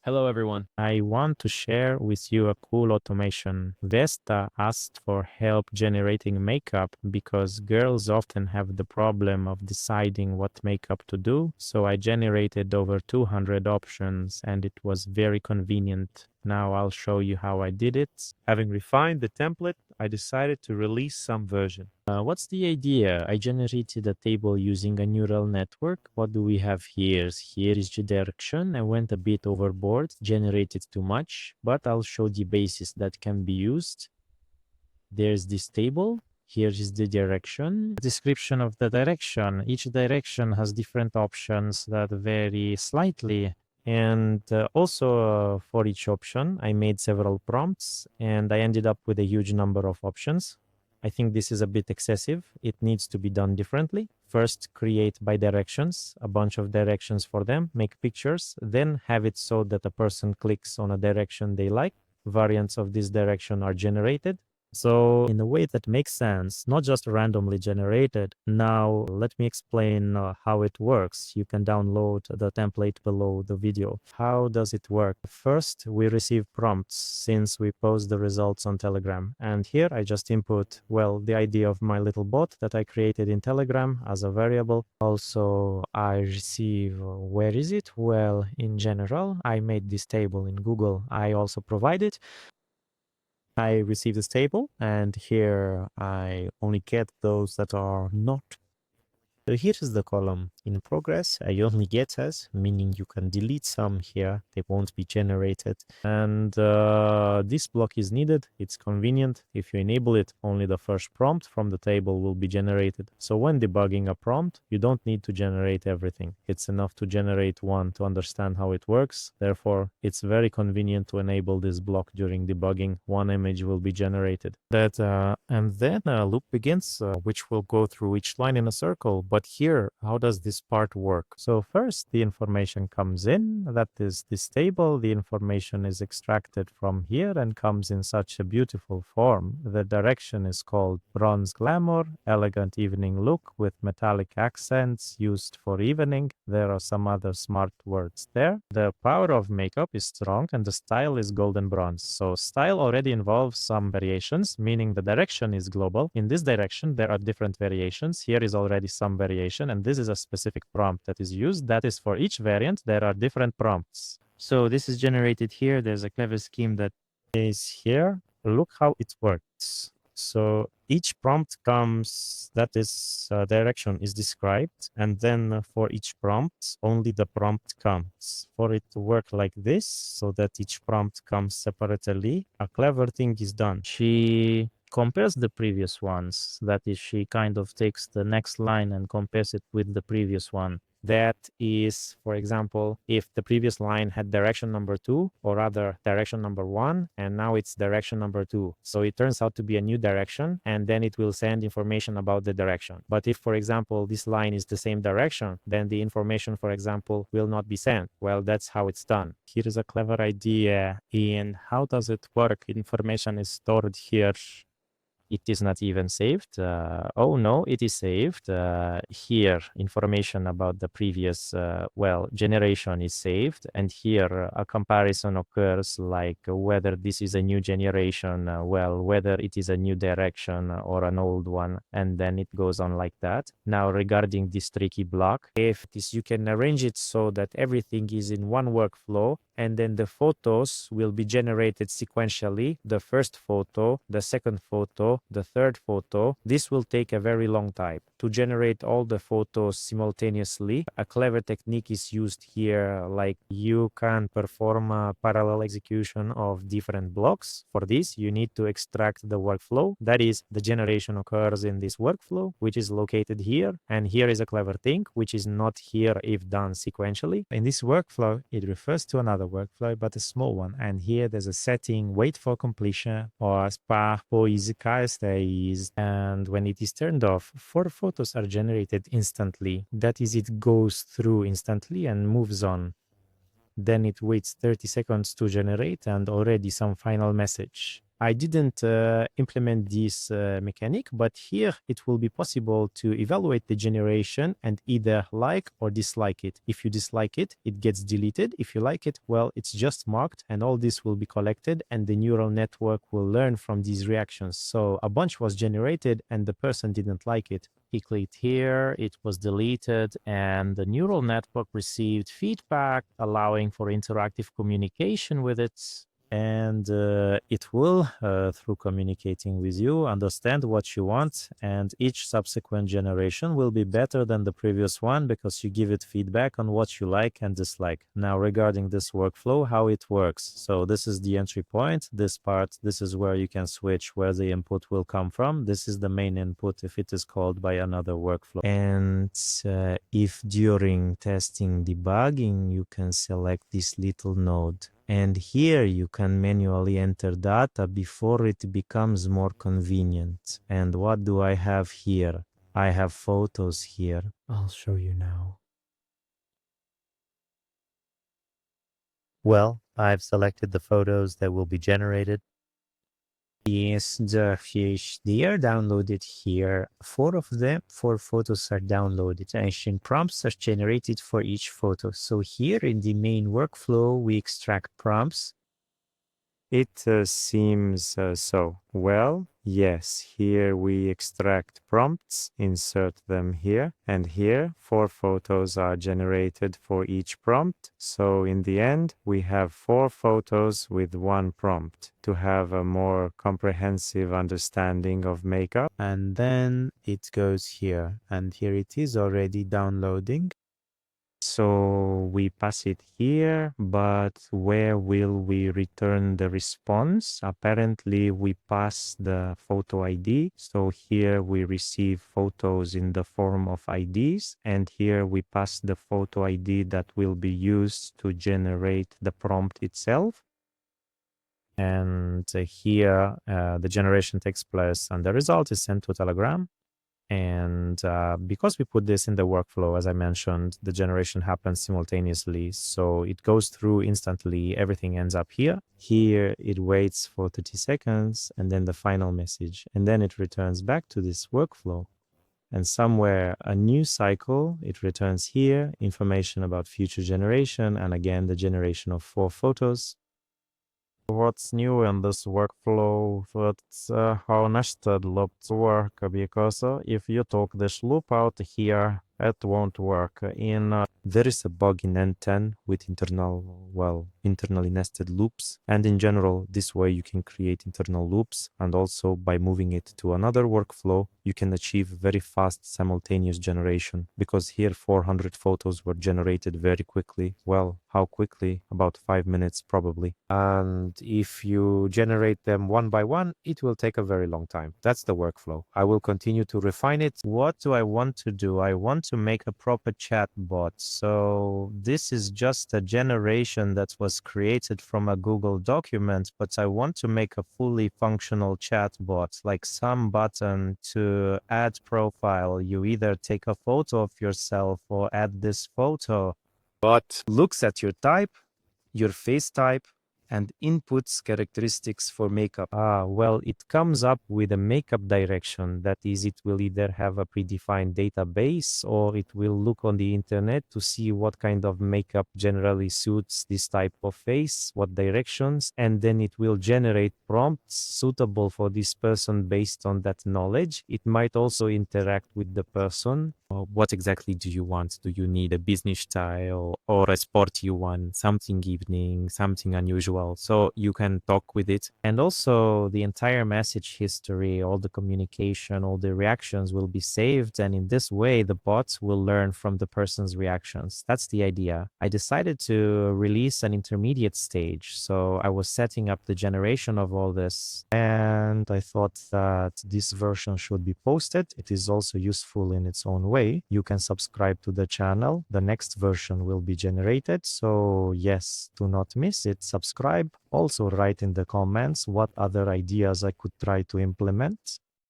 Hello, everyone. I want to share with you a cool automation. Vesta asked for help generating makeup because girls often have the problem of deciding what makeup to do. So I generated over 200 options and it was very convenient. Now I'll show you how I did it. Having refined the template, I decided to release some version. What's the idea? I generated a table using a neural network. What do we have here? Here is the direction. I went a bit overboard, generated too much, but I'll show the basis that can be used. There's this table. Here is the direction. Description of the direction. Each direction has different options that vary slightly. And also for each option, I made several prompts and I ended up with a huge number of options. I think this is a bit excessive. It needs to be done differently. First, create by directions, a bunch of directions for them, make pictures, then have it so that a person clicks on a direction they like. Variants of this direction are generated. So in a way that makes sense, not just randomly generated. Now, let me explain how it works. You can download the template below the video. How does it work? First, we receive prompts since we post the results on Telegram. And here I just input, well, the idea of my little bot that I created in Telegram as a variable. Also, I receive, where is it? Well, in general, I made this table in Google. I also provide it. I receive this table, and here I only get those that are not. So here is the column in progress. I only get as, meaning you can delete some here. They won't be generated. And this block is needed. It's convenient. If you enable it, only the first prompt from the table will be generated. So when debugging a prompt, you don't need to generate everything. It's enough to generate one to understand how it works. Therefore, it's very convenient to enable this block during debugging. One image will be generated. And then a loop begins, which will go through each line in a circle. But here, how does this part work? So first, the information comes in. That is this table. The information is extracted from here and comes in such a beautiful form. The direction is called Bronze Glamour, elegant evening look with metallic accents used for evening. There are some other smart words there. The power of makeup is strong and the style is golden bronze. So style already involves some variations, meaning the direction is global. In this direction, there are different variations. Here is already some variation, and this is a specific prompt that is used. That is for each variant, there are different prompts. So this is generated here. There's a clever scheme that is here. Look how it works. So each prompt comes, that is direction is described, and then for each prompt, only the prompt comes. For it to work like this, so that each prompt comes separately, a clever thing is done. She compares the previous ones. That is, she kind of takes the next line and compares it with the previous one. That is, for example, if the previous line had direction number 2, or rather direction number 1, and now it's direction number 2. So it turns out to be a new direction, and then it will send information about the direction. But if, for example, this line is the same direction, then the information, for example, will not be sent. Well, that's how it's done. Here is a clever idea in how does it work. Information is stored here. It is not even saved. Oh no, it is saved. Here, information about the previous, generation is saved. And here, a comparison occurs like whether this is a new generation, whether it is a new direction or an old one. And then it goes on like that. Now, regarding this tricky block, if this, you can arrange it so that everything is in one workflow, and then the photos will be generated sequentially. The first photo, the second photo, the third photo. This will take a very long time. To generate all the photos simultaneously, a clever technique is used here, like you can perform a parallel execution of different blocks. For this, you need to extract the workflow. That is, the generation occurs in this workflow, which is located here. And here is a clever thing, which is not here if done sequentially. In this workflow, it refers to another workflow, but a small one. And here there's a setting, wait for completion, or and when it is turned off, 4 photos are generated instantly. That is, it goes through instantly and moves on. Then it waits 30 seconds to generate and already some final message. I didn't implement this mechanic, but here it will be possible to evaluate the generation and either like or dislike it. If you dislike it, it gets deleted. If you like it, well, it's just marked, and all this will be collected, and the neural network will learn from these reactions. So a bunch was generated and the person didn't like it. He clicked here, it was deleted, and the neural network received feedback, allowing for interactive communication with it. And it will, through communicating with you, understand what you want, and each subsequent generation will be better than the previous one because you give it feedback on what you like and dislike. Now, regarding this workflow, how it works. So this is the entry point. This part, this is where you can switch where the input will come from. This is the main input if it is called by another workflow. And if during testing debugging, you can select this little node. And here you can manually enter data before it becomes more convenient. And what do I have here? I have photos here. I'll show you now. Well, I've selected the photos that will be generated. Yes, the fish, they are downloaded here. 4 of them, 4 photos are downloaded. Action prompts are generated for each photo. So here in the main workflow, we extract prompts. It seems so. Well, yes, here we extract prompts, insert them here, and here 4 photos are generated for each prompt. So in the end, we have 4 photos with 1 prompt to have a more comprehensive understanding of makeup. And then it goes here, and here it is already downloading. So we pass it here, but where will we return the response? Apparently we pass the photo ID. So here we receive photos in the form of IDs, and here we pass the photo ID that will be used to generate the prompt itself. And here the generation takes place and the result is sent to Telegram. And because we put this in the workflow, as I mentioned, the generation happens simultaneously. So it goes through instantly. Everything ends up here. Here, it waits for 30 seconds and then the final message. And then it returns back to this workflow. And somewhere a new cycle, it returns here, information about future generation. And again, the generation of 4 photos. What's new in this workflow? That's how nested loops work, because if you took this loop out here, it won't work. There is a bug in N10 with internally nested loops. And in general, this way you can create internal loops. And also by moving it to another workflow, you can achieve very fast simultaneous generation, because here 400 photos were generated very quickly. Well, how quickly? About 5 minutes probably. And if you generate them one by one, it will take a very long time. That's the workflow. I will continue to refine it. What do I want to do? I want to make a proper chatbot. So this is just a generation that was created from a Google document, but I want to make a fully functional chatbot, like some button to add profile. You either take a photo of yourself or add this photo, but looks at your type, your face type, and inputs characteristics for makeup. Well, it comes up with a makeup direction. That is, it will either have a predefined database or it will look on the internet to see what kind of makeup generally suits this type of face, what directions, and then it will generate prompts suitable for this person based on that knowledge. It might also interact with the person. What exactly do you want? Do you need a business style or a sporty one, something evening, something unusual? So you can talk with it. And also the entire message history, all the communication, all the reactions will be saved. And in this way, the bots will learn from the person's reactions. That's the idea. I decided to release an intermediate stage. So I was setting up the generation of all this. And I thought that this version should be posted. It is also useful in its own way. You can subscribe to the channel. The next version will be generated. So yes, do not miss it. Subscribe. Also write in the comments what other ideas I could try to implement.